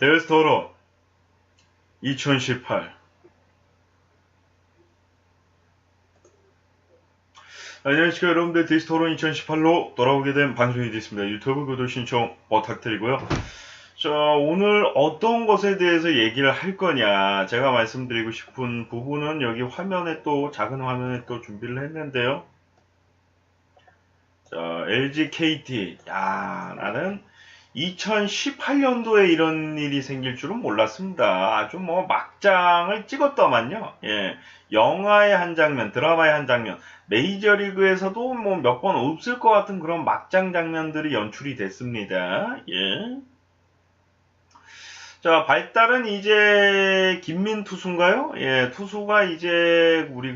데스토론 2018. 안녕하십니까 여러분들, 데스토론 2018로 돌아오게 된 방송이 됐습니다. 유튜브 구독 신청 부탁드리고요. 자, 오늘 어떤 것에 대해서 얘기를 할 거냐, 제가 말씀드리고 싶은 부분은 여기 화면에 또 작은 화면에 또 준비를 했는데요. 자, LG KT. 야, 나는 2018년도에 이런 일이 생길 줄은 몰랐습니다. 아주 뭐 막장을 찍었더만요. 예. 영화의 한 장면, 드라마의 한 장면, 메이저리그에서도 뭐 몇 번 없을 것 같은 그런 막장 장면들이 연출이 됐습니다. 예. 자, 발달은 이제 김민 투수인가요? 예, 투수가 이제 우리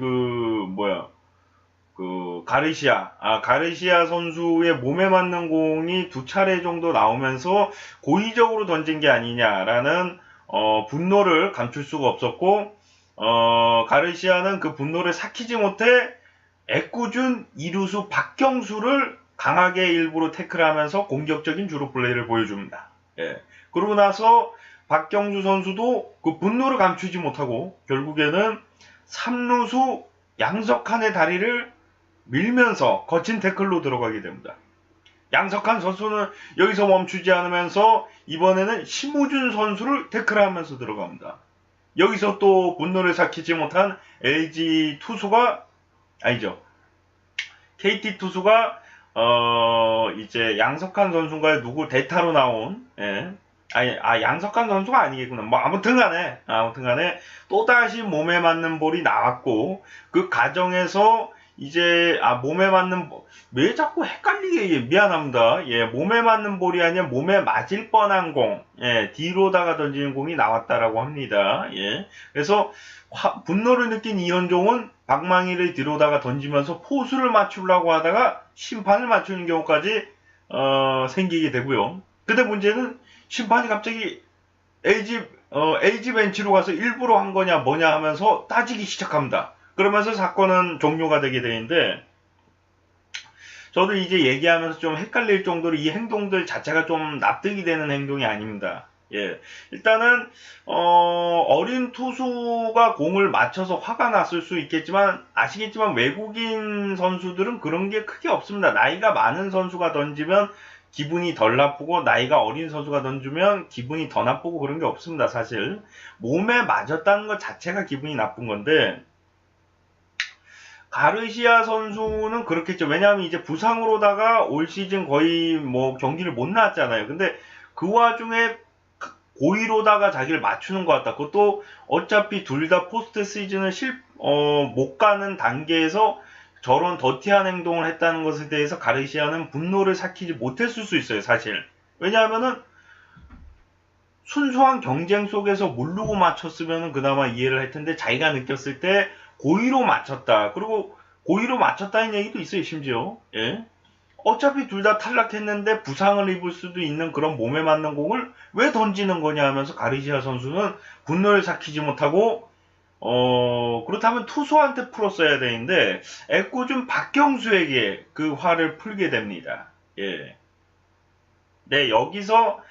가르시아 선수의 몸에 맞는 공이 두 차례 정도 나오면서 고의적으로 던진 게 아니냐라는 분노를 감출 수가 없었고, 가르시아는 그 분노를 삭히지 못해 애꿎은 이루수 박경수를 강하게 일부러 태클하면서 공격적인 주루 플레이를 보여줍니다. 예. 그러고 나서 박경수 선수도 그 분노를 감추지 못하고 결국에는 3루수 양석환의 다리를 밀면서 거친 태클로 들어가게 됩니다. 양석환 선수는 여기서 멈추지 않으면서 이번에는 심우준 선수를 태클하면서 들어갑니다. 여기서 또 분노를 삭히지 못한 LG 투수가, 아니죠, KT 투수가 이제 양석환 선수가 누구 대타로 나온, 예. 양석환 선수가 아니겠구나. 뭐 아무튼 간에 또다시 몸에 맞는 볼이 나왔고, 그 과정에서 이제 몸에 맞는 왜 자꾸 헷갈리게, 미안합니다. 예, 몸에 맞는 볼이 아니라 몸에 맞을 뻔한 공, 예, 뒤로다가 던지는 공이 나왔다라고 합니다. 예, 그래서 분노를 느낀 이현종은 박망희를 뒤로다가 던지면서 포수를 맞추려고 하다가 심판을 맞추는 경우까지 생기게 되고요. 근데 문제는 심판이 갑자기 LG 벤치로 가서 일부러 한 거냐 뭐냐 하면서 따지기 시작합니다. 그러면서 사건은 종료가 되게 되는데, 저도 이제 얘기하면서 좀 헷갈릴 정도로 이 행동들 자체가 좀 납득이 되는 행동이 아닙니다. 예. 일단은, 어린 투수가 공을 맞춰서 화가 났을 수 있겠지만, 아시겠지만 외국인 선수들은 그런 게 크게 없습니다. 나이가 많은 선수가 던지면 기분이 덜 나쁘고, 나이가 어린 선수가 던지면 기분이 더 나쁘고, 그런 게 없습니다, 사실. 몸에 맞았다는 것 자체가 기분이 나쁜 건데, 가르시아 선수는 그렇겠죠. 왜냐하면 이제 부상으로다가 올 시즌 거의 뭐 경기를 못 나왔잖아요. 근데 그 와중에 고의로다가 자기를 맞추는 것 같다. 그것도 어차피 둘 다 포스트 시즌을 못 가는 단계에서 저런 더티한 행동을 했다는 것에 대해서 가르시아는 분노를 삭히지 못했을 수 있어요, 사실. 왜냐하면은 순수한 경쟁 속에서 모르고 맞췄으면 그나마 이해를 할 텐데, 자기가 느꼈을 때 고의로 맞췄다. 그리고 고의로 맞췄다는 얘기도 있어요, 심지어. 예. 어차피 둘 다 탈락했는데 부상을 입을 수도 있는 그런 몸에 맞는 공을 왜 던지는 거냐 하면서 가르시아 선수는 분노를 삭히지 못하고, 그렇다면 투수한테 풀었어야 되는데 애꿎은 박경수에게 그 화를 풀게 됩니다. 예. 네, 여기서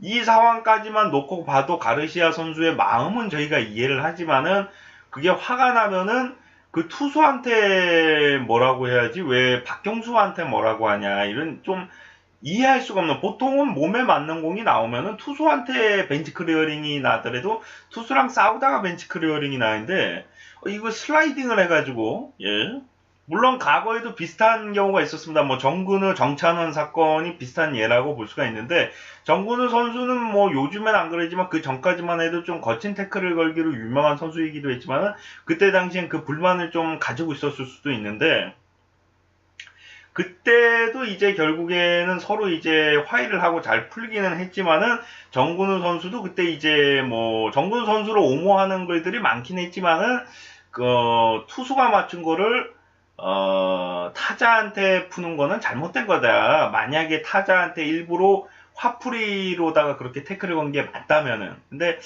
이 상황까지만 놓고 봐도 가르시아 선수의 마음은 저희가 이해를 하지만은, 그게 화가 나면은 그 투수한테 뭐라고 해야지 왜 박경수한테 뭐라고 하냐, 이런 좀 이해할 수가 없는, 보통은 몸에 맞는 공이 나오면은 투수한테 벤치 클리어링이 나더라도 투수랑 싸우다가 벤치 클리어링이 나는데, 이거 슬라이딩을 해가지고, 예. 물론 과거에도 비슷한 경우가 있었습니다. 뭐 정근우, 정찬원 사건이 비슷한 예라고 볼 수가 있는데, 정근우 선수는 뭐 요즘엔 안 그러지만 그 전까지만 해도 좀 거친 태클을 걸기로 유명한 선수이기도 했지만, 그때 당시엔 그 불만을 좀 가지고 있었을 수도 있는데, 그때도 이제 결국에는 서로 이제 화해를 하고 잘 풀기는 했지만은, 정근우 선수도 그때 이제 뭐 정근우 선수를 옹호하는 글들이 많긴 했지만은, 투수가 맞춘 거를 타자한테 푸는 거는 잘못된 거다. 만약에 타자한테 일부러 화풀이로다가 그렇게 태클을 건 게 맞다면은. 근데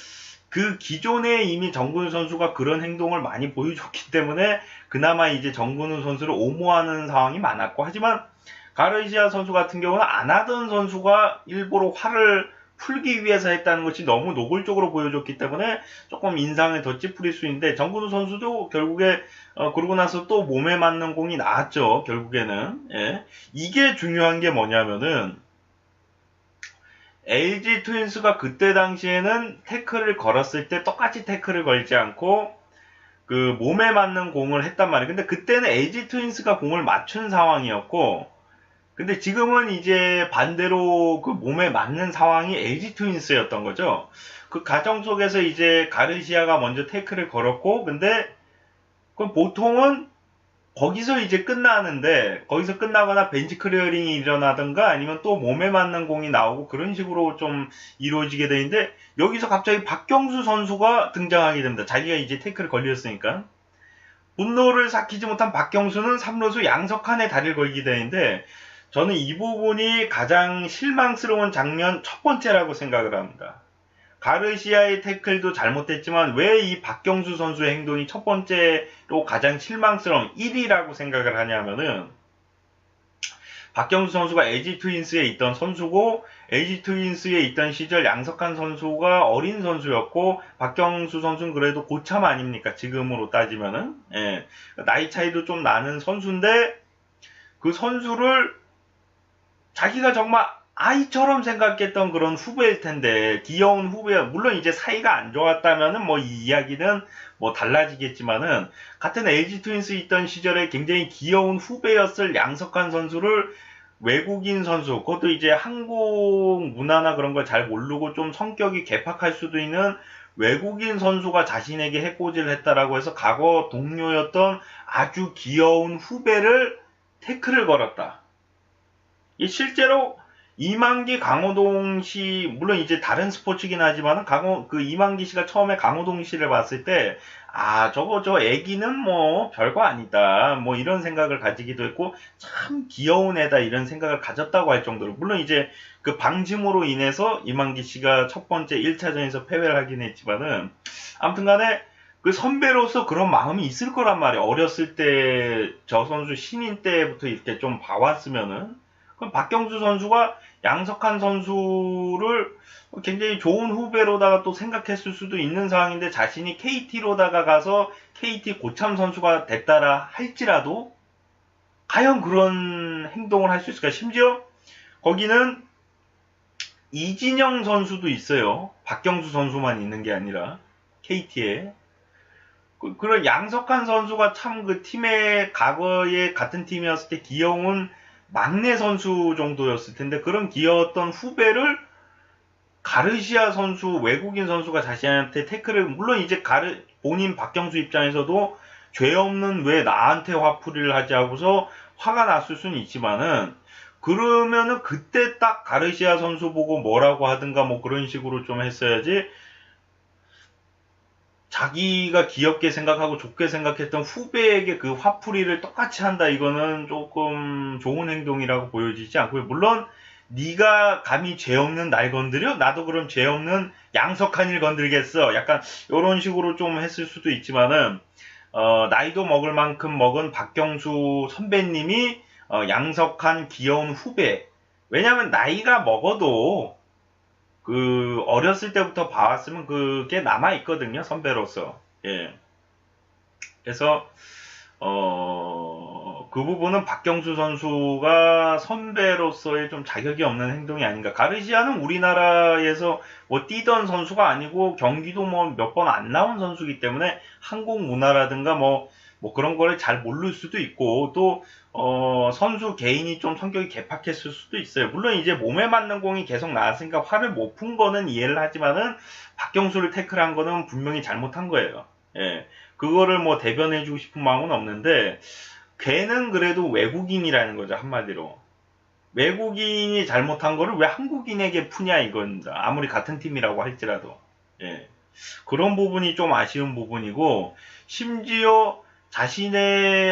그 기존에 이미 정근우 선수가 그런 행동을 많이 보여줬기 때문에 그나마 이제 정근우 선수를 옹호하는 상황이 많았고, 하지만 가르시아 선수 같은 경우는 안 하던 선수가 일부러 화를 풀기 위해서 했다는 것이 너무 노골적으로 보여줬기 때문에 조금 인상을 더 찌푸릴 수 있는데, 정근우 선수도 결국에 그러고 나서 또 몸에 맞는 공이 나왔죠. 결국에는. 예. 이게 중요한 게 뭐냐면은 LG 트윈스가 그때 당시에는 태클을 걸었을 때 똑같이 태클을 걸지 않고 그 몸에 맞는 공을 했단 말이에요. 근데 그때는 LG 트윈스가 공을 맞춘 상황이었고, 근데 지금은 이제 반대로 그 몸에 맞는 상황이 LG 트윈스였던 거죠. 그 과정 속에서 이제 가르시아가 먼저 태클을 걸었고, 근데 그럼 보통은 거기서 이제 끝나는데, 거기서 끝나거나 벤치 클리어링이 일어나든가 아니면 또 몸에 맞는 공이 나오고 그런 식으로 좀 이루어지게 되는데, 여기서 갑자기 박경수 선수가 등장하게 됩니다. 자기가 이제 태클을 걸렸으니까. 분노를 삭히지 못한 박경수는 3루수 양석환의 다리를 걸게 되는데, 저는 이 부분이 가장 실망스러운 장면 첫 번째라고 생각을 합니다. 가르시아의 태클도 잘못됐지만 왜 이 박경수 선수의 행동이 첫 번째로 가장 실망스러운 1위라고 생각을 하냐면은, 박경수 선수가 LG 트윈스에 있던 선수고, LG 트윈스에 있던 시절 양석환 선수가 어린 선수였고, 박경수 선수는 그래도 고참 아닙니까? 지금으로 따지면은. 예. 나이 차이도 좀 나는 선수인데, 그 선수를 자기가 정말 아이처럼 생각했던 그런 후배일 텐데, 귀여운 후배, 물론 이제 사이가 안 좋았다면은 뭐 이 이야기는 뭐 달라지겠지만은, 같은 LG 트윈스 있던 시절에 굉장히 귀여운 후배였을 양석환 선수를 외국인 선수, 그것도 이제 한국 문화나 그런 걸 잘 모르고 좀 성격이 개팍할 수도 있는 외국인 선수가 자신에게 해코지를 했다라고 해서 과거 동료였던 아주 귀여운 후배를 태클을 걸었다. 이 실제로 이만기 강호동 씨, 물론 이제 다른 스포츠긴 하지만 이만기 씨가 처음에 강호동 씨를 봤을 때, 저 애기는 뭐 별거 아니다, 뭐 이런 생각을 가지기도 했고, 참 귀여운 애다 이런 생각을 가졌다고 할 정도로, 물론 이제 그 방심으로 인해서 이만기 씨가 첫 번째 1차전에서 패배를 하긴 했지만은, 아무튼 간에 그 선배로서 그런 마음이 있을 거란 말이에요. 어렸을 때 저 선수 신인 때부터 이렇게 좀 봐왔으면은. 그럼 박경수 선수가 양석환 선수를 굉장히 좋은 후배로다가 또 생각했을 수도 있는 상황인데, 자신이 KT로다가 가서 KT 고참 선수가 됐다라 할지라도 과연 그런 행동을 할 수 있을까? 심지어 거기는 이진영 선수도 있어요. 박경수 선수만 있는 게 아니라 KT에. 그런 양석환 선수가 참 그 팀의 과거에 같은 팀이었을 때 귀여운 막내 선수 정도였을 텐데, 그런 귀여웠던 후배를 가르시아 선수, 외국인 선수가 자신한테 태클을, 물론 이제 본인 박경수 입장에서도 죄 없는 왜 나한테 화풀이를 하지 하고서 화가 났을 수는 있지만은, 그러면은 그때 딱 가르시아 선수 보고 뭐라고 하든가 뭐 그런 식으로 좀 했어야지, 자기가 귀엽게 생각하고 좋게 생각했던 후배에게 그 화풀이를 똑같이 한다, 이거는 조금 좋은 행동이라고 보여지지 않고요. 물론 네가 감히 죄 없는 날 건드려? 나도 그럼 죄 없는 양석환을 건들겠어, 약간 이런 식으로 좀 했을 수도 있지만은, 나이도 먹을 만큼 먹은 박경수 선배님이 양석환 귀여운 후배, 왜냐면 나이가 먹어도 그 어렸을 때부터 봐왔으면 그게 남아있거든요, 선배로서. 예. 그래서 그 부분은 박경수 선수가 선배로서의 좀 자격이 없는 행동이 아닌가. 가르시아는 우리나라에서 뭐 뛰던 선수가 아니고 경기도 뭐 몇 번 안 나온 선수이기 때문에 한국 문화라든가 뭐 그런 거를 잘 모를 수도 있고, 또 선수 개인이 좀 성격이 개팍했을 수도 있어요. 물론 이제 몸에 맞는 공이 계속 나왔으니까 화를 못 푼 거는 이해를 하지만은, 박경수를 태클한 거는 분명히 잘못한 거예요. 예. 그거를 뭐 대변해주고 싶은 마음은 없는데, 걔는 그래도 외국인이라는 거죠, 한마디로. 외국인이 잘못한 거를 왜 한국인에게 푸냐 이겁니다. 아무리 같은 팀이라고 할지라도. 예. 그런 부분이 좀 아쉬운 부분이고, 심지어 자신의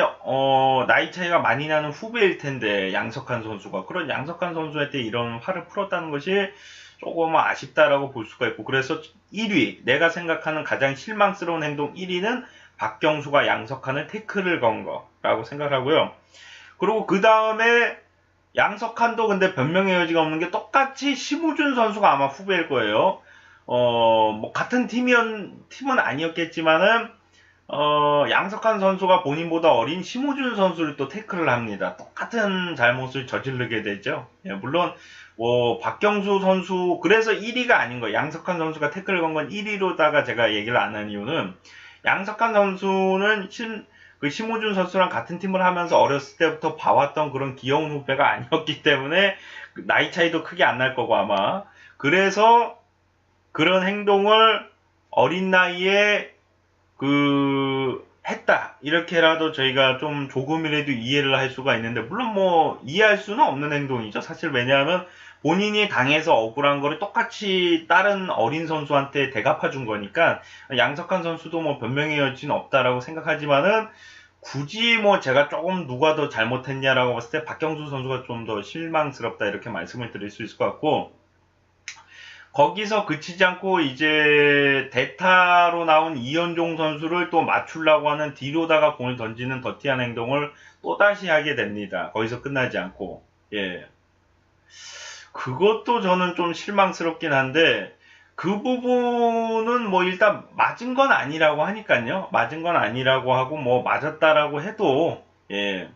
나이 차이가 많이 나는 후배일 텐데, 양석환 선수가 그런 양석환 선수한테 이런 화를 풀었다는 것이 조금 아쉽다라고 볼 수가 있고, 그래서 1위, 내가 생각하는 가장 실망스러운 행동 1위는 박경수가 양석환을 태클을 건 거라고 생각하고요. 그리고 그 다음에 양석환도 근데 변명의 여지가 없는 게 똑같이 심우준 선수가 아마 후배일 거예요. 뭐 같은 팀은 아니었겠지만은 양석환 선수가 본인보다 어린 심우준 선수를 또 태클을 합니다. 똑같은 잘못을 저지르게 되죠. 예, 물론 뭐 박경수 선수 그래서 1위가 아닌 거예요. 양석환 선수가 태클을 건 건 1위로다가 제가 얘기를 안 한 이유는 양석환 선수는 그 심우준 선수랑 같은 팀을 하면서 어렸을 때부터 봐왔던 그런 귀여운 후배가 아니었기 때문에 나이 차이도 크게 안 날 거고 아마 그래서 그런 행동을 어린 나이에 했다. 이렇게라도 저희가 좀 조금이라도 이해를 할 수가 있는데, 물론 뭐, 이해할 수는 없는 행동이죠. 사실 왜냐하면 본인이 당해서 억울한 거를 똑같이 다른 어린 선수한테 대갚아 준 거니까, 양석환 선수도 뭐 변명의 여지는 없다라고 생각하지만은, 굳이 뭐 제가 조금 누가 더 잘못했냐라고 봤을 때 박경수 선수가 좀 더 실망스럽다 이렇게 말씀을 드릴 수 있을 것 같고, 거기서 그치지 않고 이제 대타로 나온 이현종 선수를 또 맞추려고 하는 뒤로다가 공을 던지는 더티한 행동을 또다시 하게 됩니다. 거기서 끝나지 않고. 예. 그것도 저는 좀 실망스럽긴 한데 그 부분은 뭐 일단 맞은 건 아니라고 하니까요. 맞은 건 아니라고 하고 뭐 맞았다라고 해도 예.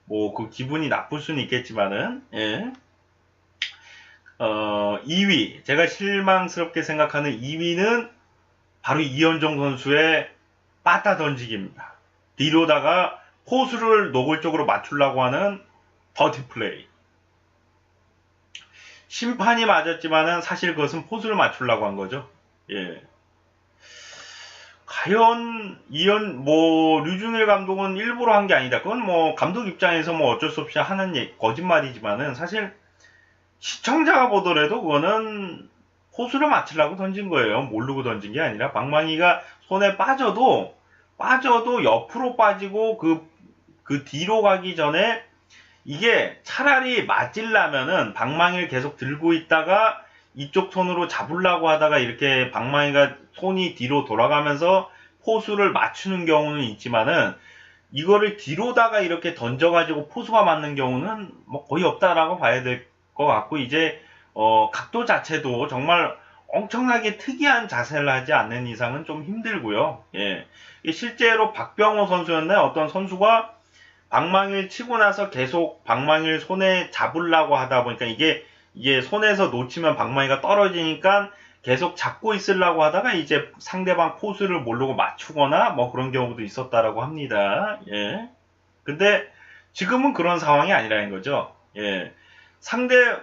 뭐 그 기분이 나쁠 수는 있겠지만은 예. 2위. 제가 실망스럽게 생각하는 2위는 바로 이현종 선수의 빠따 던지기입니다. 뒤로다가 포수를 노골적으로 맞추려고 하는 더티 플레이. 심판이 맞았지만은 사실 그것은 포수를 맞추려고 한 거죠. 예. 과연 류중일 감독은 일부러 한 게 아니다. 그건 뭐 감독 입장에서 뭐 어쩔 수 없이 하는 거짓말이지만은 사실 시청자가 보더라도 그거는 포수를 맞추려고 던진 거예요. 모르고 던진 게 아니라 방망이가 손에 빠져도 옆으로 빠지고 그 뒤로 가기 전에 이게 차라리 맞으려면은 방망이를 계속 들고 있다가 이쪽 손으로 잡으려고 하다가 이렇게 방망이가 손이 뒤로 돌아가면서 포수를 맞추는 경우는 있지만은 이거를 뒤로다가 이렇게 던져가지고 포수가 맞는 경우는 뭐 거의 없다라고 봐야 될 것 같고 이제 각도 자체도 정말 엄청나게 특이한 자세를 하지 않는 이상은 좀 힘들고요. 예. 실제로 박병호 선수였나요? 어떤 선수가 방망이를 치고 나서 계속 방망이를 손에 잡으려고 하다 보니까 이게 손에서 놓치면 방망이가 떨어지니까 계속 잡고 있으려고 하다가 이제 상대방 포수를 모르고 맞추거나 뭐 그런 경우도 있었다라고 합니다. 예. 근데 지금은 그런 상황이 아니라는 거죠. 예.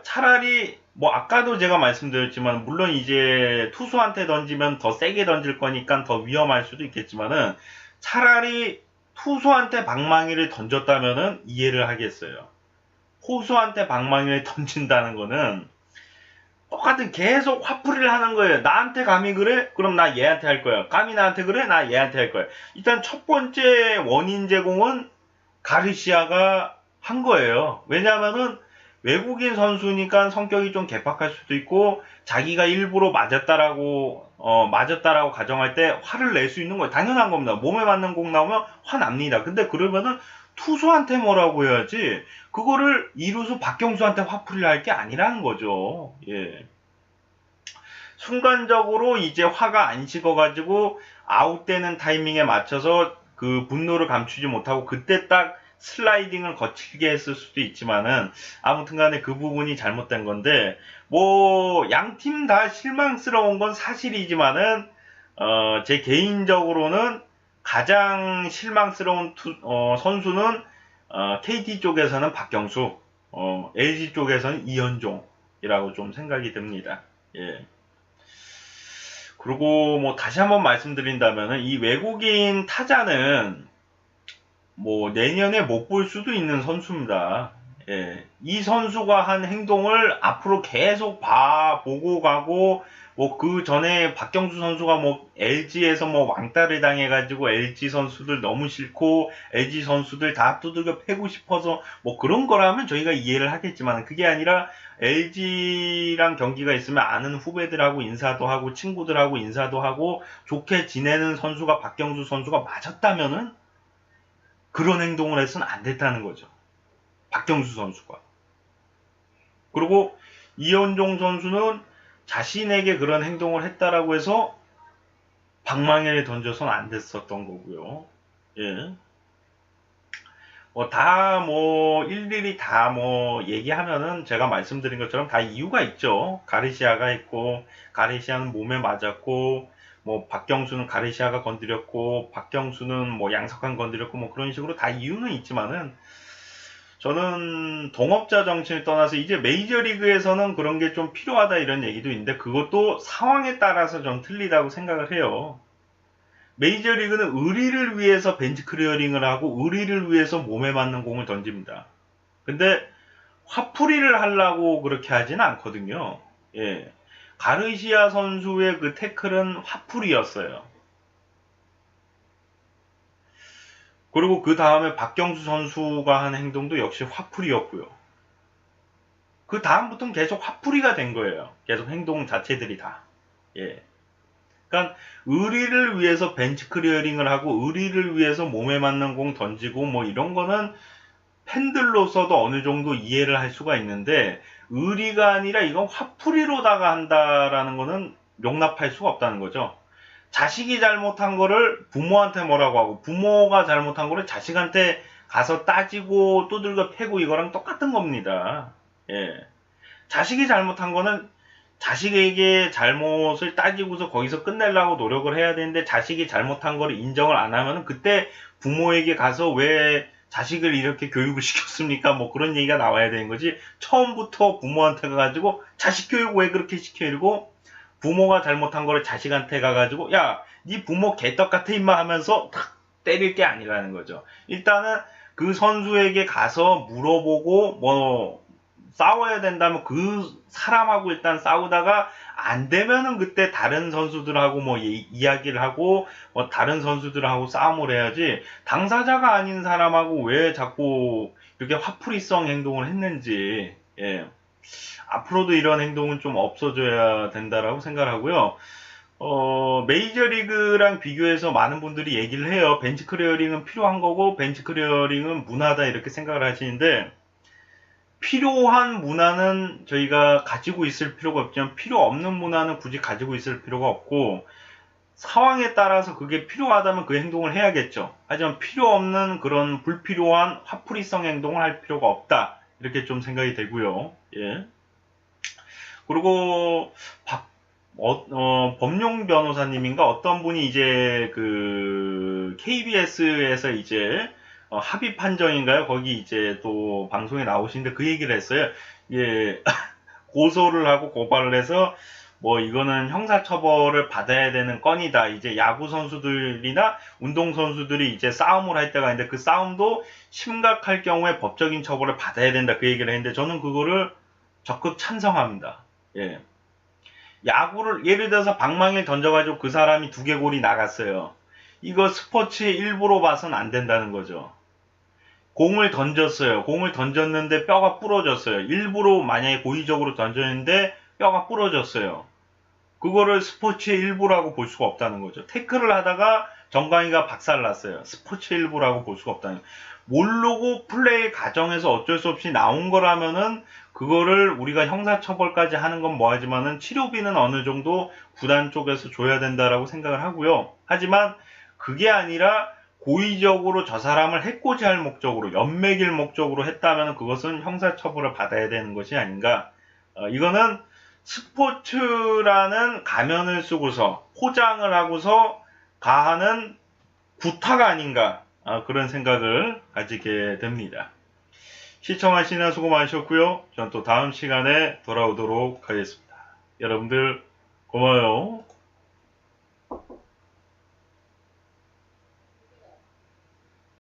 차라리 뭐 아까도 제가 말씀드렸지만 물론 이제 투수한테 던지면 더 세게 던질 거니까 더 위험할 수도 있겠지만은 차라리 투수한테 방망이를 던졌다면은 이해를 하겠어요. 포수한테 방망이를 던진다는 거는 똑같은 계속 화풀이를 하는 거예요. 나한테 감히 그래? 그럼 나 얘한테 할 거야. 감히 나한테 그래? 나 얘한테 할 거야. 일단 첫 번째 원인 제공은 가르시아가 한 거예요. 왜냐하면은 외국인 선수니까 성격이 좀 개팍할 수도 있고 자기가 일부러 맞았다라고 가정할 때 화를 낼 수 있는 거예요. 당연한 겁니다. 몸에 맞는 공 나오면 화납니다. 근데 그러면은 투수한테 뭐라고 해야지 그거를 이루수 박경수한테 화풀이를 할 게 아니라는 거죠. 예. 순간적으로 이제 화가 안 식어가지고 아웃되는 타이밍에 맞춰서 그 분노를 감추지 못하고 그때 딱 슬라이딩을 거칠게 했을 수도 있지만은 아무튼 간에 그 부분이 잘못된 건데 뭐 양 팀 다 실망스러운 건 사실이지만은 제 개인적으로는 가장 실망스러운 선수는 KT 쪽에서는 박경수, LG 쪽에서는 이현종이라고 좀 생각이 듭니다. 예. 그리고 뭐 다시 한번 말씀드린다면은 이 외국인 타자는 뭐 내년에 못 볼 수도 있는 선수입니다. 예. 이 선수가 한 행동을 앞으로 계속 보고 가고 뭐 그 전에 박경수 선수가 뭐 LG에서 뭐 왕따를 당해가지고 LG 선수들 너무 싫고 LG 선수들 다 두들겨 패고 싶어서 뭐 그런 거라면 저희가 이해를 하겠지만 그게 아니라 LG랑 경기가 있으면 아는 후배들하고 인사도 하고 친구들하고 인사도 하고 좋게 지내는 선수가 박경수 선수가 맞았다면은 그런 행동을 해서는 안 됐다는 거죠. 박경수 선수가. 그리고 이현종 선수는 자신에게 그런 행동을 했다라고 해서 방망이를 던져서는 안 됐었던 거고요. 예. 일일이 다 얘기하면은 제가 말씀드린 것처럼 다 이유가 있죠. 가르시아가 했고, 가르시아는 몸에 맞았고, 박경수는 가르시아가 건드렸고, 박경수는 양석환 건드렸고, 그런 식으로 다 이유는 있지만은, 저는 동업자 정신을 떠나서 이제 메이저리그에서는 그런 게 좀 필요하다 이런 얘기도 있는데, 그것도 상황에 따라서 좀 틀리다고 생각을 해요. 메이저리그는 의리를 위해서 벤치 클리어링을 하고 의리를 위해서 몸에 맞는 공을 던집니다. 근데 화풀이를 하려고 그렇게 하지는 않거든요. 예. 가르시아 선수의 그 태클은 화풀이였어요. 그리고 그 다음에 박경수 선수가 한 행동도 역시 화풀이였고요. 그 다음부터는 계속 화풀이가 된 거예요. 계속 행동 자체들이 다. 예. 그러니까 의리를 위해서 벤치 클리어링을 하고 의리를 위해서 몸에 맞는 공 던지고 이런 거는 팬들로서도 어느 정도 이해를 할 수가 있는데 의리가 아니라 이건 화풀이로다가 한다라는 거는 용납할 수가 없다는 거죠. 자식이 잘못한 거를 부모한테 뭐라고 하고 부모가 잘못한 거를 자식한테 가서 따지고 두들겨 패고 이거랑 똑같은 겁니다. 예. 자식이 잘못한 거는 자식에게 잘못을 따지고서 거기서 끝내려고 노력을 해야 되는데 자식이 잘못한 거를 인정을 안 하면 그때 부모에게 가서 왜 자식을 이렇게 교육을 시켰습니까? 그런 얘기가 나와야 되는 거지. 처음부터 부모한테 가가지고 자식 교육 왜 그렇게 시켜? 이러고 부모가 잘못한 거를 자식한테 가가지고 야, 네 부모 개떡 같아 임마 하면서 탁 때릴 게 아니라는 거죠. 일단은 그 선수에게 가서 물어보고 싸워야 된다면 그 사람하고 일단 싸우다가 안 되면은 그때 다른 선수들하고 이야기를 하고 다른 선수들하고 싸움을 해야지 당사자가 아닌 사람하고 왜 자꾸 이렇게 화풀이성 행동을 했는지 예. 앞으로도 이런 행동은 좀 없어져야 된다라고 생각을 하고요. 메이저리그랑 비교해서 많은 분들이 얘기를 해요. 벤치 클리어링은 필요한 거고 벤치 클리어링은 문화다 이렇게 생각을 하시는데 필요한 문화는 저희가 가지고 있을 필요가 없지만 필요 없는 문화는 굳이 가지고 있을 필요가 없고 상황에 따라서 그게 필요하다면 그 행동을 해야겠죠. 하지만 필요 없는 그런 불필요한 화풀이성 행동을 할 필요가 없다. 이렇게 좀 생각이 되고요. 예. 그리고 법용 변호사님인가 어떤 분이 이제 그 KBS에서 이제 합의 판정인가요? 거기 이제 또 방송에 나오시는데 그 얘기를 했어요. 예, 고소를 하고 고발을 해서 이거는 형사처벌을 받아야 되는 건이다. 이제 야구 선수들이나 운동 선수들이 이제 싸움을 할 때가 있는데 그 싸움도 심각할 경우에 법적인 처벌을 받아야 된다. 그 얘기를 했는데 저는 그거를 적극 찬성합니다. 예. 야구를 예를 들어서 방망이를 던져가지고 그 사람이 두개골이 나갔어요. 이거 스포츠의 일부로 봐서는 안 된다는 거죠. 공을 던졌어요. 공을 던졌는데 뼈가 부러졌어요. 일부러 만약에 고의적으로 던졌는데 뼈가 부러졌어요. 그거를 스포츠의 일부라고 볼 수가 없다는 거죠. 태클을 하다가 정강이가 박살났어요. 스포츠의 일부라고 볼 수가 없다는 거죠. 모르고 플레이 과정에서 어쩔 수 없이 나온 거라면은 그거를 우리가 형사처벌까지 하는 건 뭐하지만은 치료비는 어느 정도 구단 쪽에서 줘야 된다라고 생각을 하고요. 하지만 그게 아니라 고의적으로 저 사람을 해코지 할 목적으로 연맥일 목적으로 했다면 그것은 형사처벌을 받아야 되는 것이 아닌가. 이거는 스포츠라는 가면을 쓰고서 포장을 하고서 가하는 구타가 아닌가 그런 생각을 가지게 됩니다. 시청하시느라 수고 많으셨고요. 전 또 다음 시간에 돌아오도록 하겠습니다. 여러분들 고마워요.